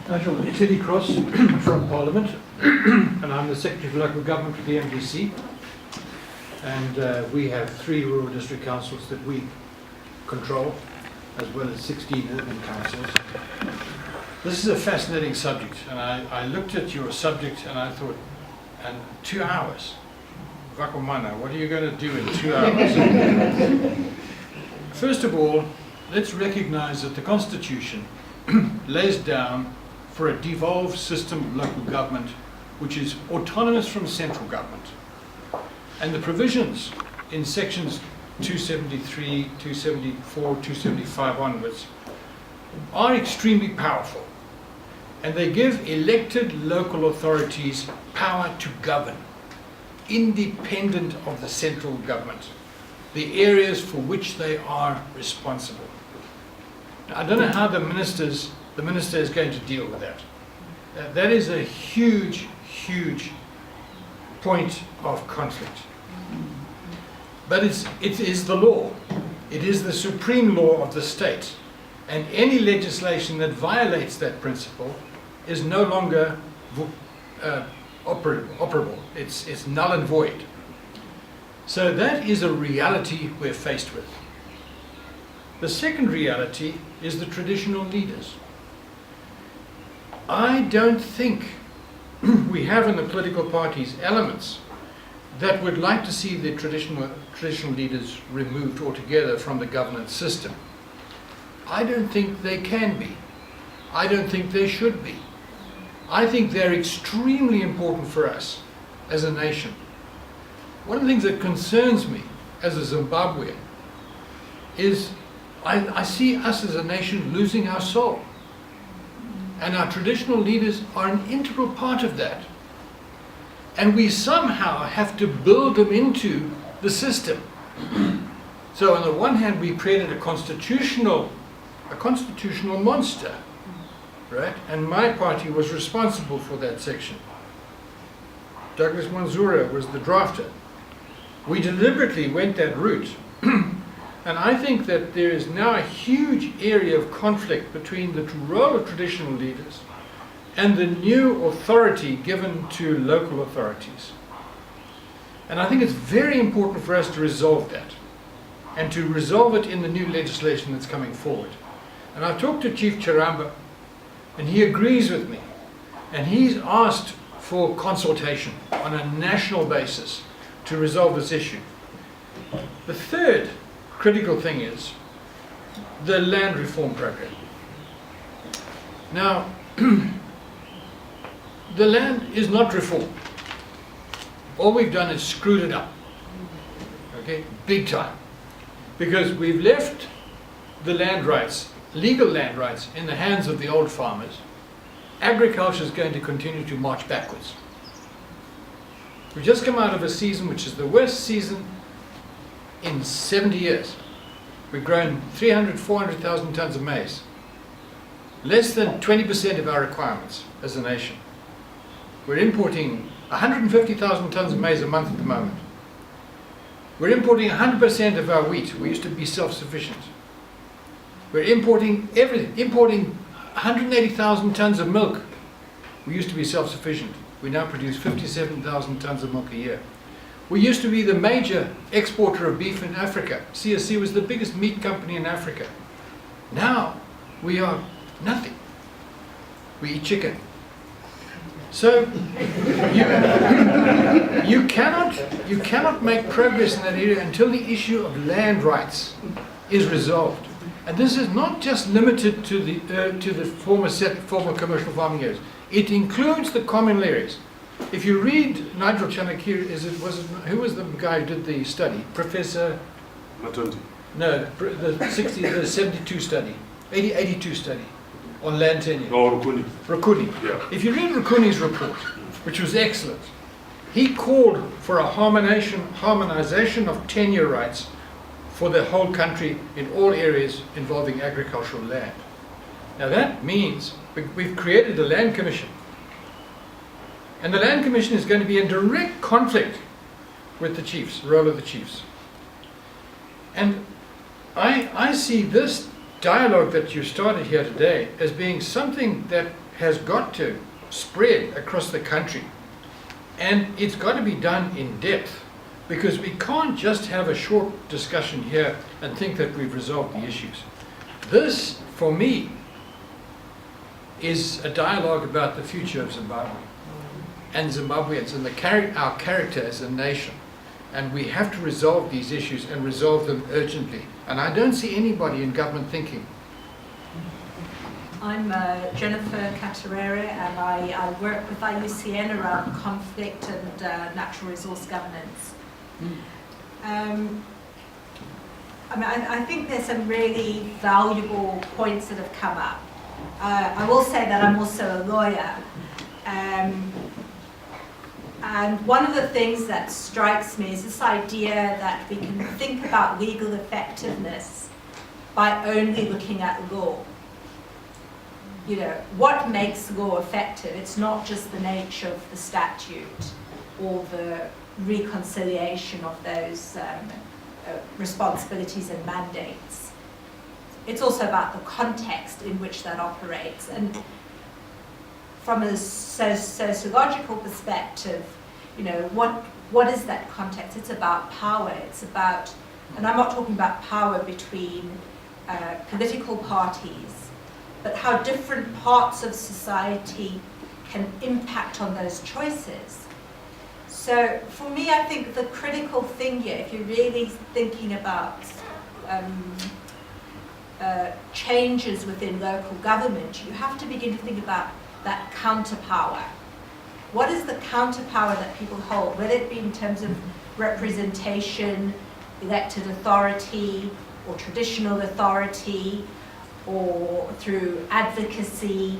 Nigel Teddy Cross from Parliament, and I'm the Secretary for Local Government with the MDC. And we have 3 rural district councils that we control, as well as 16 urban councils. This is a fascinating subject, and I looked at your subject and I thought, and 2 hours? Vakomana, what are you going to do in 2 hours? First of all, let's recognize that the Constitution lays down for a devolved system of local government which is autonomous from central government. And the provisions in sections 273, 274, 275 onwards are extremely powerful. And they give elected local authorities power to govern, independent of the central government, the areas for which they are responsible. Now, I don't know how the minister is going to deal with that. That is a huge, huge point of conflict. But it is the law. It is the supreme law of the state. And any legislation that violates that principle is no longer operable. It's null and void. So that is a reality we're faced with. The second reality is the traditional leaders. I don't think we have in the political parties elements that would like to see the traditional leaders removed altogether from the governance system. I don't think they can be. I don't think they should be. I think they're extremely important for us as a nation. One of the things that concerns me as a Zimbabwean is I see us as a nation losing our soul. And our traditional leaders are an integral part of that. And we somehow have to build them into the system. So on the one hand, we created a constitutional monster, right? And my party was responsible for that section. Douglas Manzura was the drafter. We deliberately went that route. And I think that there is now a huge area of conflict between the role of traditional leaders and the new authority given to local authorities. And I think it's very important for us to resolve that, and to resolve it in the new legislation that's coming forward. And I've talked to Chief Chiramba, and he agrees with me. And he's asked for consultation on a national basis to resolve this issue. The third critical thing is the land reform program. Now, the land is not reformed. All we've done is screwed it up, okay, big time. Because we've left the land rights, legal land rights, in the hands of the old farmers. Agriculture is going to continue to march backwards. We've just come out of a season which is the worst season in 70 years. We've grown 300,000, 400,000 tons of maize. Less than 20% of our requirements as a nation. We're importing 150,000 tons of maize a month at the moment. We're importing 100% of our wheat. We used to be self-sufficient. We're importing everything. Importing 180,000 tons of milk. We used to be self-sufficient. We now produce 57,000 tons of milk a year. We used to be the major exporter of beef in Africa. CSC was the biggest meat company in Africa. Now, we are nothing. We eat chicken. So, you cannot make progress in that area until the issue of land rights is resolved. And this is not just limited to the former commercial farming areas. It includes the communal areas. If you read Nigel Chanakiri, who was the guy who did the study? Professor Matondi. No, the 72 study, 82 study on land tenure. Oh, Rukuni. Rukuni. Yeah. If you read Rukuni's report, which was excellent, he called for a harmonization of tenure rights for the whole country in all areas involving agricultural land. Now that means we've created a land commission. And the land commission is going to be in direct conflict with the chiefs, the role of the chiefs. And I see this dialogue that you started here today as being something that has got to spread across the country, and it's got to be done in depth, because we can't just have a short discussion here and think that we've resolved the issues. This, for me, is a dialogue about the future of Zimbabwe and Zimbabweans and our character as a nation. And we have to resolve these issues and resolve them urgently. And I don't see anybody in government thinking. I'm Jennifer Catarere, and I work with IUCN around conflict and natural resource governance. I think there's some really valuable points that have come up. I will say that I'm also a lawyer. And one of the things that strikes me is this idea that we can think about legal effectiveness by only looking at law. You know, what makes law effective? It's not just the nature of the statute or the reconciliation of those responsibilities and mandates. It's also about the context in which that operates. And from a sociological perspective, you know, what is that context? It's about power. It's about, and I'm not talking about power between political parties, but how different parts of society can impact on those choices. So for me, I think the critical thing here, if you're really thinking about changes within local government, you have to begin to think about that counterpower. What is the counterpower that people hold, whether it be in terms of representation, elected authority, or traditional authority, or through advocacy,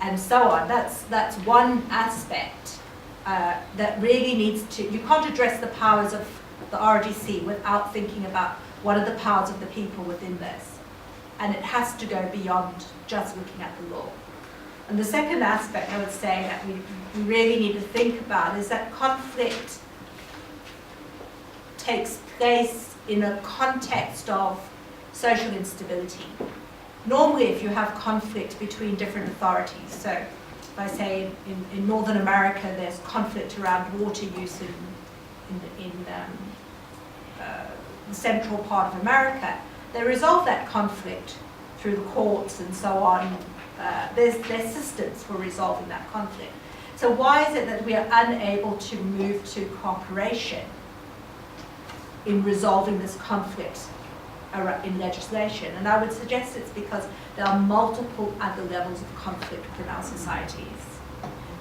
and so on. That's one aspect that really needs to, you can't address the powers of the RDC without thinking about what are the powers of the people within this. And it has to go beyond just looking at the law. And the second aspect I would say that we really need to think about is that conflict takes place in a context of social instability. Normally, if you have conflict between different authorities, so if I say in Northern America there's conflict around water use in the central part of America, they resolve that conflict through the courts and so on. There's systems for resolving that conflict. So why is it that we are unable to move to cooperation in resolving this conflict in legislation? And I would suggest it's because there are multiple other levels of conflict within our societies.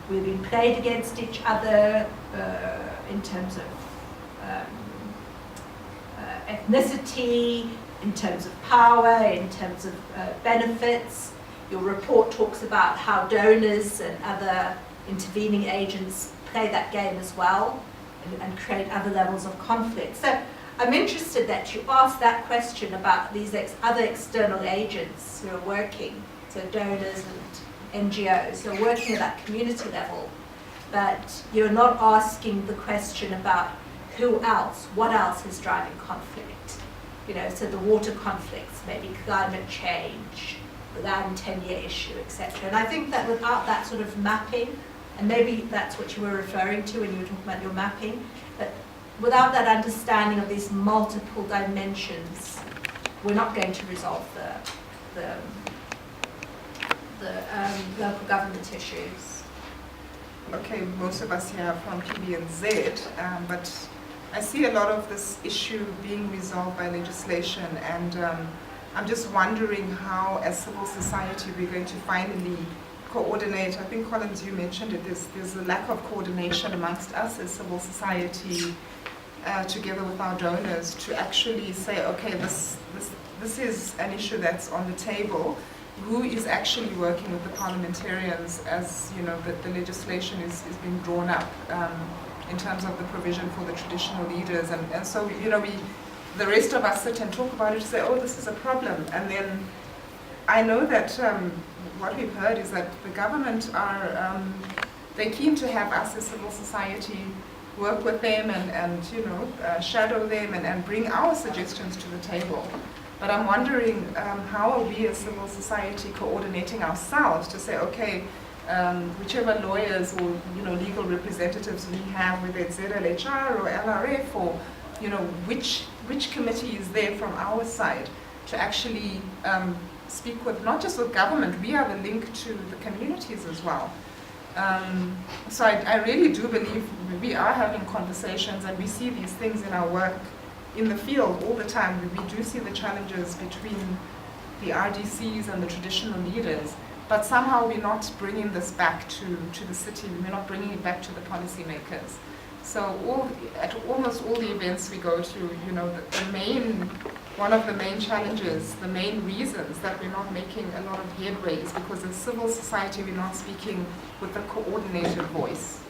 We've been played against each other in terms of ethnicity, in terms of power, in terms of benefits. Your report talks about how donors and other intervening agents play that game as well and create other levels of conflict. So I'm interested that you asked that question about these other external agents who are working, so donors and NGOs who are working at that community level, but you're not asking the question about who else, what else is driving conflict. You know, so the water conflicts, maybe climate change, the land tenure issue, etc. And I think that without that sort of mapping, and maybe that's what you were referring to when you were talking about your mapping, but without that understanding of these multiple dimensions, we're not going to resolve the local government issues. Okay, most of us here are from PB&Z, but I see a lot of this issue being resolved by legislation, and I'm just wondering how, as civil society, we're going to finally coordinate. I think, Collins, you mentioned it, there's a lack of coordination amongst us as civil society, together with our donors, to actually say, okay, this is an issue that's on the table. Who is actually working with the parliamentarians as, you know, the legislation is being drawn up in terms of the provision for the traditional leaders, and so, you know, the rest of us sit and talk about it and say, oh, this is a problem. And then I know that what we've heard is that the government are, they're keen to have us as civil society work with them and you know, shadow them and bring our suggestions to the table. But I'm wondering, how are we as civil society coordinating ourselves to say, okay, whichever lawyers or legal representatives we have, whether it's ZLHR or LRF or which committee is there from our side to actually speak with, not just with government, we have a link to the communities as well. So I really do believe we are having conversations, and we see these things in our work in the field all the time. We do see the challenges between the RDCs and the traditional leaders, but somehow we're not bringing this back to the city, we're not bringing it back to the policymakers. So at almost all the events we go to, one of the main challenges, the main reasons that we're not making a lot of headway is because in civil society we're not speaking with a coordinated voice.